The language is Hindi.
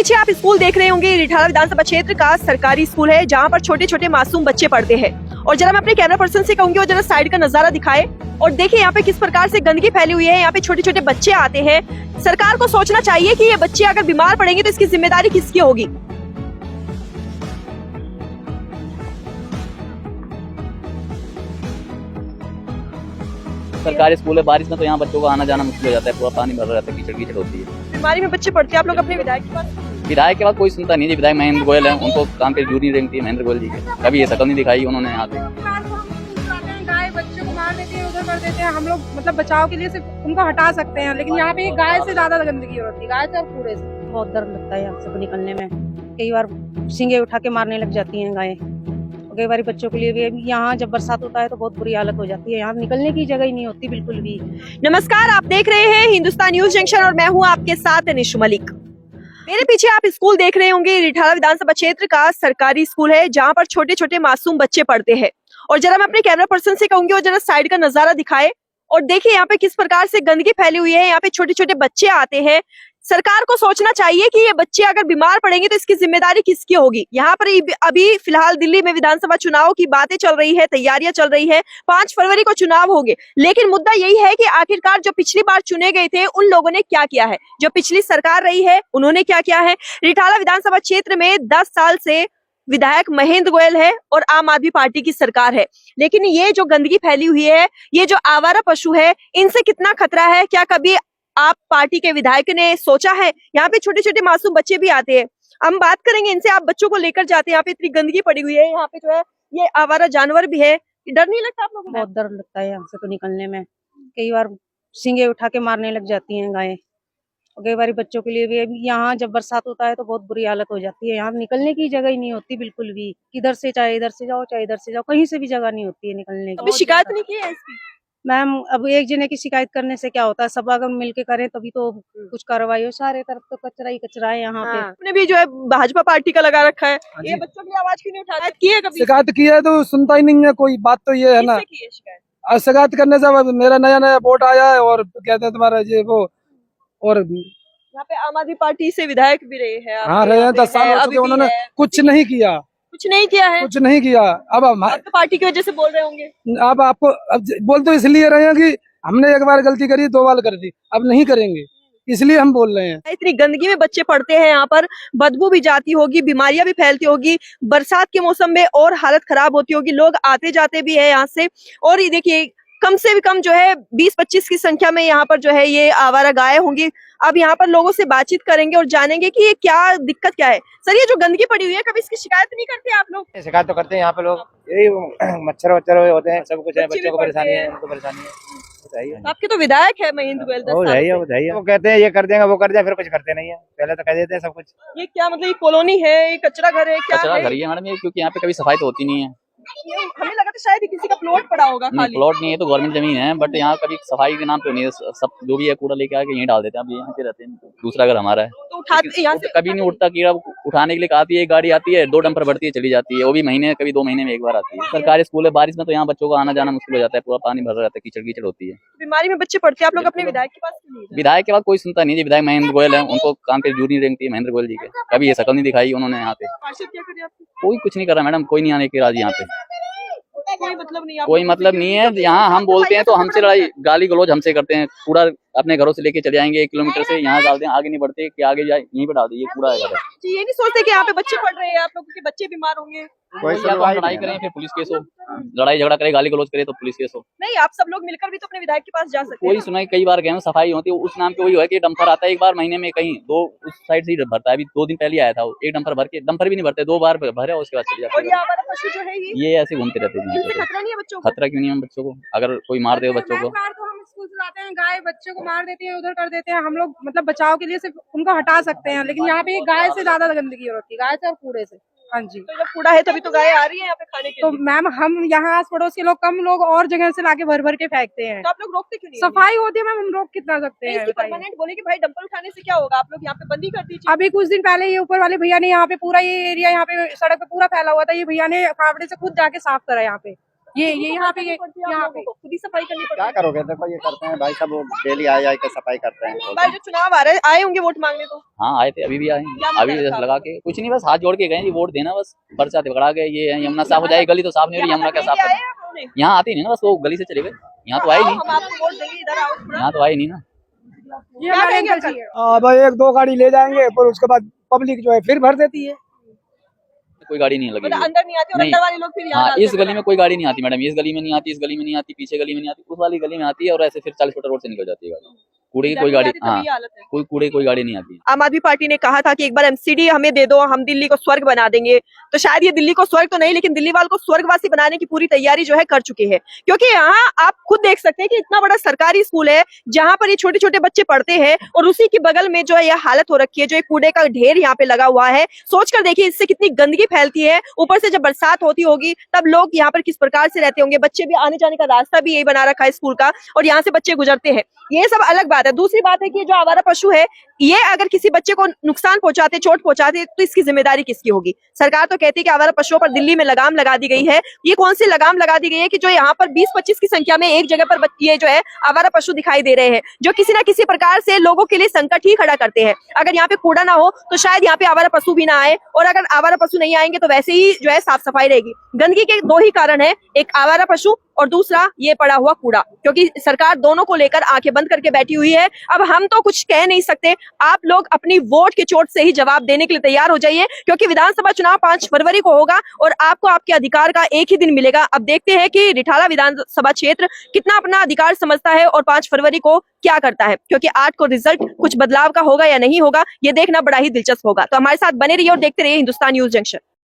पीछे आप स्कूल देख रहे होंगे, रिठाला विधानसभा क्षेत्र का सरकारी स्कूल है जहाँ पर छोटे छोटे मासूम बच्चे पढ़ते हैं। और जरा मैं अपने कैमरा पर्सन से कहूंगी वो जरा साइड का नजारा दिखाए और देखिए यहाँ पे किस प्रकार से गंदगी फैली हुई है। यहाँ पे छोटे छोटे बच्चे आते हैं। सरकार को सोचना चाहिए कि ये बच्चे अगर बीमार पड़ेंगे तो इसकी जिम्मेदारी किसकी होगी। सरकारी स्कूल है, बारिश में तो यहाँ बच्चों को आना जाना मुश्किल हो जाता है, पूरा पानी भर रहता है, कीचड़ कीचड़ होती है। बीमारी में बच्चे पढ़ते हैं। आप लोग अपने विधायक के पास? विधायक के बाद कोई सुनता नहीं है। विधायक महेंद्र गोयल है, उनको काम पे जरूरी रेंगती है महेंद्र गोयल जी के। कभी ये शकल नहीं दिखाई उन्होंने यहाँ पे। गाय बच्चे को मार देते हैं, उधर कर देते हैं। हम लोग मतलब बचाव के लिए सिर्फ उनको हटा सकते हैं, लेकिन यहाँ पे गाय से ज्यादा गंदगी होती है, गाय से और कूड़े से। बहुत डर लगता है यहाँ से निकलने में। कई बार सींगे उठा के मारने लग जाती हैं गायें। कई बार बच्चों के लिए भी यहाँ जब बरसात होता है तो बहुत बुरी हालत हो जाती है। यहाँ निकलने की जगह ही नहीं होती बिल्कुल भी। नमस्कार, आप देख रहे हैं हिंदुस्तान न्यूज जंक्शन और मैं हूँ आपके साथ निशु मलिक। मेरे पीछे आप स्कूल देख रहे होंगे, रिठाला विधानसभा क्षेत्र का सरकारी स्कूल है जहाँ पर छोटे छोटे मासूम बच्चे पढ़ते हैं। और जरा मैं अपने कैमरा पर्सन से कहूंगी वो जरा साइड का नजारा दिखाए और देखिए यहाँ पे किस प्रकार से गंदगी फैली हुई है। यहाँ पे छोटे छोटे बच्चे आते हैं। सरकार को सोचना चाहिए कि ये बच्चे अगर बीमार पड़ेंगे तो इसकी जिम्मेदारी किसकी होगी। यहाँ पर अभी फिलहाल दिल्ली में विधानसभा चुनाव की बातें चल रही है, तैयारियां चल रही है। 5 फरवरी को चुनाव होंगे, लेकिन मुद्दा यही है कि आखिरकार जो पिछली बार चुने गए थे उन लोगों ने क्या किया है, जो पिछली सरकार रही है उन्होंने क्या किया है। रिठाला विधानसभा क्षेत्र में 10 साल से विधायक महेंद्र गोयल है और आम आदमी पार्टी की सरकार है, लेकिन ये जो गंदगी फैली हुई है, ये जो आवारा पशु है, इनसे कितना खतरा है, क्या कभी आप पार्टी के विधायक ने सोचा है। यहाँ पे छोटे छोटे मासूम बच्चे भी आते हैं, हम बात करेंगे इनसे। आप बच्चों को लेकर जाते हैं, यहाँ पे इतनी गंदगी पड़ी हुई है, यहाँ पे जो है ये आवारा जानवर भी है। डर नहीं लगता आप लोगों को? बहुत डर लगता है यहाँ से तो निकलने में। कई बार सींगे उठा के मारने लग जाती हैं गायें। और कई बार बच्चों के लिए भी यहाँ जब बरसात होता है तो बहुत बुरी हालत हो जाती है। यहाँ निकलने की जगह ही नहीं होती बिल्कुल भी। किधर से चाहे इधर से जाओ, चाहे इधर से जाओ, कहीं से भी जगह नहीं होती है निकलने की। कभी शिकायत नहीं की है इसकी? मैम, अब एक जने की शिकायत करने से क्या होता है, सब अगर मिलके करें तभी तो कुछ कार्रवाई हो। सारे तरफ तो कचरा ही कचरा है यहाँ पे। आपने भी जो है भाजपा पार्टी का लगा रखा है, ये बच्चों की आवाज क्यों नहीं उठाते? की है कभी? शिकायत की है तो सुनता ही नहीं है कोई। बात तो ये है ना, किससे की है शिकायत? शिकायत करने से मेरा नया वोट आया है और कहते हैं तुम्हारा ये वो। और यहाँ पे आम आदमी पार्टी से विधायक भी रहे हैं। हाँ रहे हैं, 10 साल हो चुके, उन्होंने कुछ नहीं किया। कुछ नहीं किया है, कुछ नहीं किया। अब आप तो पार्टी की वजह से बोल रहे होंगे। अब आपको बोल तो इसलिए रहे हैं कि हमने एक बार गलती करी, 2 बार कर दी, अब नहीं करेंगे, इसलिए हम बोल रहे हैं। इतनी गंदगी में बच्चे पढ़ते हैं, यहाँ पर बदबू भी जाती होगी, बीमारियां भी फैलती होगी, बरसात के मौसम में और हालत खराब होती होगी, लोग आते जाते भी है यहाँ से। और ये देखिए कम से भी कम जो है 20-25 की संख्या में यहाँ पर जो है ये आवारा गाय होंगी। अब यहाँ पर लोगों से बातचीत करेंगे और जानेंगे कि ये क्या दिक्कत क्या है। सर, ये जो गंदगी पड़ी हुई है, कभी इसकी शिकायत नहीं करते आप लोग? शिकायत तो करते हैं यहाँ पे लोग, यही मच्छर वच्छर होते हैं, सब कुछ है, बच्चों को परेशानी है, उनको परेशानी है। आपके तो विधायक है महेंद्र गोयल। वो कहते हैं ये कर देंगे, वो कर दें, फिर कुछ करते नहीं है। पहले तो कह देते हैं सब कुछ। ये क्या मतलब, ये कॉलोनी है, ये कचरा घर है, क्या कचरा घर ही है मैडम ये, क्योंकि यहाँ पे कभी सफाई तो होती नहीं है। हमें लगा था शायद किसी का प्लॉट पड़ा होगा खाली। प्लॉट नहीं है, तो गवर्नमेंट जमीन है, बट यहाँ कभी सफाई के नाम पे नहीं है। सब जो भी है कूड़ा लेके आके यहीं डाल देते हैं। अब यहाँ पे रहते हैं, दूसरा घर हमारा है, तो उठाते यहाँ से कभी नहीं उठता। कीड़ा उठाने के लिए आती है, गाड़ी आती है, 2 डंपर भरती है, चली जाती है, वो भी महीने कभी 2 महीने में एक बार आती है। सरकारी स्कूल है, बारिश में तो यहाँ बच्चों को आना जाना मुश्किल हो जाता है, पूरा पानी भर रहता है, कीचड़ कीचड़ होती है। बीमारी में बच्चे पढ़ते हैं। आप लोग अपने विधायक के पास? विधायक के बाद कोई सुनता नहीं है। विधायक महेंद्र गोयल है, उनको काम पे जरूरी रेंगती है महेंद्र गोयल जी के। कभी ये शकल नहीं दिखाई उन्होंने यहाँ पे। कोई कुछ नहीं कर रहा मैडम, कोई नहीं आने की राजी यहाँ पे। कोई मतलब नहीं है। यहाँ हम बोलते हैं तो हमसे लड़ाई गाली गलौज हमसे करते हैं। कूड़ा अपने घरों से लेके चले जाएंगे 1 किलोमीटर से, यहाँ डालते हैं, आगे नहीं बढ़ते कि आगे जाए, यहीं पे डाल दिए कूड़ा है। ये नहीं सोचते कि यहाँ पे बच्चे पढ़ रहे हैं, आप लोगों के बच्चे बीमार होंगे। लड़ाई करें फिर पुलिस केस हो, लड़ाई झगड़ा करे, गाली गलौज करे तो पुलिस केस हो। नहीं, आप सब लोग मिलकर भी तो अपने विधायक के पास जा सकते हैं। कोई सुनाई, कई बार गए, सफाई होती है उस नाम पे। वही है कि डंपर आता है एक बार महीने में, कहीं 2 उस साइड से ही भरता है। अभी 2 दिन पहले आया था, एक डंपर भर के, डंपर भी नहीं भरते, 2 बार भरे उसके बाद चले जाते। और ये आवारा पशु जो है ये ऐसे घूमते रहते हैं। खतरा नहीं है बच्चों को? खतरा क्यों नहीं है बच्चों को? अगर कोई मार दे बच्चों को। हम स्कूल चलाते हैं, गाय बच्चे को मार देती है, उधर कर देते हैं। हम लोग मतलब बचाव के लिए सिर्फ उनको हटा सकते हैं, लेकिन यहाँ पे गाय से ज्यादा गंदगी होती है, गाय से और कूड़े से। हाँ जी, तो जब कूड़ा है तभी तो गाय आ रही है यहाँ पे खाने के तो लिए। मैम हम यहाँ आस पड़ोस के लोग, कम लोग और जगह से लाके भर भर के फेंकते हैं। तो आप लोग रोकते क्यों नहीं? सफाई होती है मैम, हम रोक कितना सकते हैं? परमानेंट बोले कि भाई डंपर उठाने से क्या होगा, आप लोग यहाँ पे बंदी कर दीजिए। अभी कुछ दिन पहले ये ऊपर वाले भैया ने यहाँ पे पूरा ये एरिया, यहाँ पे सड़क पे पूरा फैला हुआ था, ये भैया ने फावड़े से खुद जाके साफ करा यहाँ पे। ये यहाँ पे खुद ही सफाई करनी पड़ती क्या है। करोगे, देखो ये करते हैं भाई सब, वो डेली आए के सफाई करते हैं। इस बार जो चुनाव आ रहे हैं आए होंगे वोट मांगने तो हाँ आए थे, अभी भी आए क्या हैं, अभी मतलब जस्ट था? लगा के कुछ नहीं, बस हाथ जोड़ के गए जी, वोट देना बस, पर्चा पकड़ा गए, ये है यमुना साफ हो जाएगी, गली तो साफ नहीं हो रही, यहाँ यमुना तक क्या साफ लेके आए करें? आप लोगों ने? यहाँ आती नहीं ना, बस वो गली से चले गए, यहाँ तो आई आओ, नहीं, हम आपको वोट देंगे, इधर आओ थोड़ा। यहाँ तो आई नहीं ना। ये क्या हमारे कहेंगे अंकल अंकल? जी है। अब एक दो गाड़ी ले जाएंगे फिर उसके बाद पब्लिक जो है फिर भर देती है। कोई गाड़ी नहीं लगी मतलब हुई है। अंदर नहीं आती और नहीं। अंदर वाले लोग फिर यहाँ हाँ डालते इस हैं गली में कोई गाड़ी नहीं आती मैडम, इस गली में नहीं आती, इस गली में नहीं आती, पीछे गली में नहीं आती, उस वाली गली में आती है, और ऐसे फिर 40 फुट रोड से निकल जाती है गाड़ी, कूड़े की कोई गाड़ी, तभी हाँ ये हालत है। कोई कूड़े की कोई गाड़ी नहीं आती। आम आदमी पार्टी ने कहा था कि एक बार एमसीडी हमें दे दो, हम दिल्ली को स्वर्ग बना देंगे। तो शायद ये दिल्ली को स्वर्ग तो नहीं, लेकिन दिल्ली वालों को स्वर्गवासी बनाने की पूरी तैयारी जो है कर चुके हैं। क्योंकि यहाँ आप खुद देख सकते हैं कि इतना बड़ा सरकारी स्कूल है जहाँ पर ये छोटे छोटे बच्चे पढ़ते हैं, और उसी के बगल में जो है यह हालत हो रखी है, जो एक कूड़े का ढेर यहाँ पे लगा हुआ है। सोचकर देखिए इससे कितनी गंदगी फैलती है। ऊपर से जब बरसात होती होगी तब लोग यहाँ पर किस प्रकार से रहते होंगे, बच्चे भी आने जाने का रास्ता भी यही बना रखा है स्कूल का, और यहाँ से बच्चे गुजरते हैं। ये सब अलग बात है। दूसरी बात है कि जो आवारा पशु है, ये अगर किसी बच्चे को नुकसान पहुंचाते, चोट पहुंचाते, तो इसकी जिम्मेदारी किसकी होगी? सरकार तो कहती है कि आवारा पशुओं पर दिल्ली में लगाम लगा दी गई है। ये कौन सी लगाम लगा दी गई है कि जो यहाँ पर 20-25 की संख्या में एक जगह पर ये जो है आवारा पशु दिखाई दे रहे हैं, जो किसी ना किसी प्रकार से लोगों के लिए संकट ही खड़ा करते हैं। अगर यहाँ पे कूड़ा ना हो तो शायद यहाँ पे आवारा पशु भी ना आए, और अगर आवारा पशु नहीं आएंगे तो वैसे ही जो है साफ सफाई रहेगी। गंदगी के दो ही कारण है, एक आवारा पशु और दूसरा ये पड़ा हुआ कूड़ा, क्योंकि सरकार दोनों को लेकर आंखें बंद करके बैठी हुई है। अब हम तो कुछ कह नहीं सकते, आप लोग अपनी वोट के चोट से ही जवाब देने के लिए तैयार हो जाइए, क्योंकि विधानसभा चुनाव 5 फरवरी को होगा और आपको आपके अधिकार का एक ही दिन मिलेगा। अब देखते हैं कि रिठाला विधानसभा क्षेत्र कितना अपना अधिकार समझता है और 5 फरवरी को क्या करता है, क्योंकि 8 को रिजल्ट कुछ बदलाव का होगा या नहीं होगा, ये देखना बड़ा ही दिलचस्प होगा। तो हमारे साथ बने रहिए और देखते रहिए हिंदुस्तान न्यूज जंक्शन।